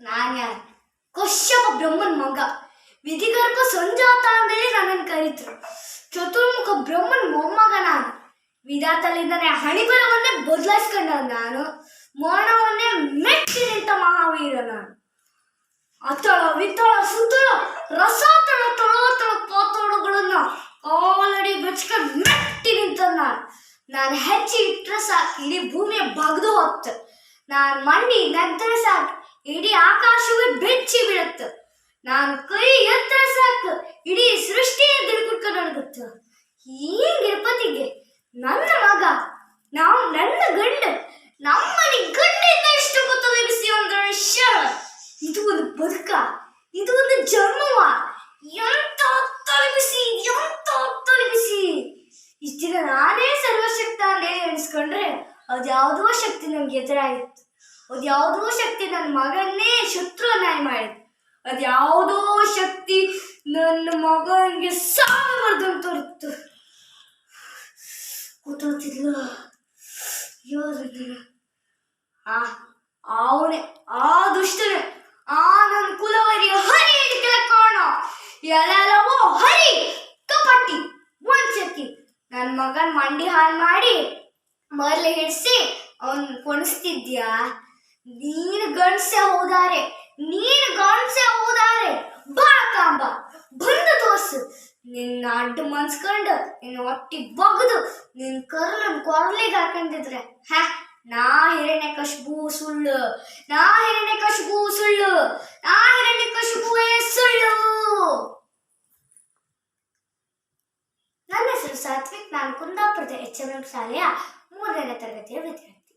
ನಾನು ಯಾರು? ಕಶ್ಯಪ ಬ್ರಹ್ಮನ್ ಮಗ. ವಿಧಿಗರ್ಭ ಸಂಜಾತ ಅಂತೇಳಿ ನನ್ನನ್ನು ಕರೀತರು. ಚತುರ್ಮುಖ ಬ್ರಹ್ಮನ್ ಮೊಮ್ಮಗ ನಾನು. ವಿಧಾತಲಿಂದನೇ ಹಣಿಬರವನ್ನೇ ಬದಲಾಯಿಸ್ಕೊಂಡ ನಾನು. ಮರಣವನ್ನೇ ಮೆಟ್ಟಿ ನಿಂತ ಮಹಾವೀರ ನಾನು. ಅತಳ ವಿತಳ ಸುತಳ ರಸಾತಳ ತಳೋತಳ ಪಾತಳಗಳನ್ನ ಕಾಲಡಿ ಬೆಚ್ಕೊಂಡು ಮೆಟ್ಟಿ ನಿಂತ ನಾನು ಹೆಚ್ಚಿ ಇಟ್ಟರೆ ಸಾಕು ಇಡೀ ಭೂಮಿಯ ಬಗ್ದು ಹೋಗ್ತ. ನಾನು ಮಂಡಿ ನೆತ್ತರೆ ಸಾಕು ಇಡೀ ಆಕಾಶವೇ ಬೆಚ್ಚಿ ಬೀಳತ್ತ. ನಾನು ಕೈ ಎತ್ತರ ಸಾಕು ಇಡೀ ಸೃಷ್ಟಿಯೇ ದಿಳ್ಕುಟ್ಕೊಂಡು ನಡಗುತ್ತ. ಹಿಂಗಿರ್ಪತಿಗೆ ನನ್ನ ಮಗ, ನನ್ನ ಗಂಡ, ನಮ್ಮನೆ ಗಂಡಿಂದ ಇಷ್ಟು ಗೊತ್ತಲಿಬಿಸಿ ಅಂದ್ರೆ ಇದು ಒಂದು ಬದುಕ, ಇದು ಒಂದು ಜನ್ಮವ. ಎಂತ ತಲುಪಿಸಿ, ಎಂತ ತಲುಪಿಸಿ. ಇಷ್ಟ ದಿನ ನಾನೇ ಸರ್ವಶಕ್ತ ಅಂತೇಳಿ ಎಣಿಸ್ಕೊಂಡ್ರೆ ಅದ್ಯಾವುದೋ ಶಕ್ತಿ ನಮ್ಗೆ ಎದುರಾಗಿತ್ತು. ಅದ್ಯಾವುದೋ ಶಕ್ತಿ ನನ್ನ ಮಗನ್ನೇ ಶತ್ರುವನ್ನಾಗಿ ಮಾಡಿತ್ತು. ಅದ್ಯಾವುದೋ ಶಕ್ತಿ ನನ್ನ ಮಗನಿಗೆ ಸಾವು ಬರ್ದಂತ ತೋರಿತ್ತು. ಗೊತ್ತಾಗ್ತಿದ್ಲ ಅವನೇ, ಆ ದುಷ್ಟನೇ, ಆ ನನ್ನ ಕುಲವರಿಯ ಹರಿ ಹಿಡಿಕಲ ಕಾಣ ಎಲ್ಲವೋ ಹರಿ ಕಪಟ್ಟಿ ಒಂದ್ಸತಿ ನನ್ನ ಮಗನ್ ಮಂಡಿ ಹಾಳು ಮಾಡಿ ಮರ್ಲೆ ಹಿಡಿಸಿ ಅವನ್ ಕೊಣಿಸ್ತಿದ್ಯಾ? ನೀನು ಗಂಡ್ಸೆ ಹೋದಾರೆ, ನೀನು ಗಂಡ್ಸೆ ಹೋದಾರೆ ಬಾ ಕಾಂಬ ಬಂದು ತೋರ್ಸು. ನಿನ್ನ ಅಡ್ಡು ಮನ್ಸ್ಕೊಂಡು ನಿನ್ನ ಹೊಟ್ಟಿ ಬಗ್ದು ನಿನ್ನ ಕರ್ಲನ್ ಕೊರ್ಲಿಗೆ ಹಾಕೊಂಡಿದ್ರೆ ನಾ ಹಿರಣ್ಯಕಶಿಪು ಸುಳ್ಳು, ನಾ ಹಿರಣ್ಯಕಶಿಪು ಸುಳ್ಳು, ನಾ ಹಿರಣ್ಯಕಶಿಪುವೇ ಸುಳ್ಳು. ನನ್ನ ಹೆಸರು ಸಾತ್ವಿಕ್. ನಾನು ಕುಂದಾಪುರದ HMM ಶಾಲೆಯ 3ನೇ ತರಗತಿಯ ವಿದ್ಯಾರ್ಥಿ.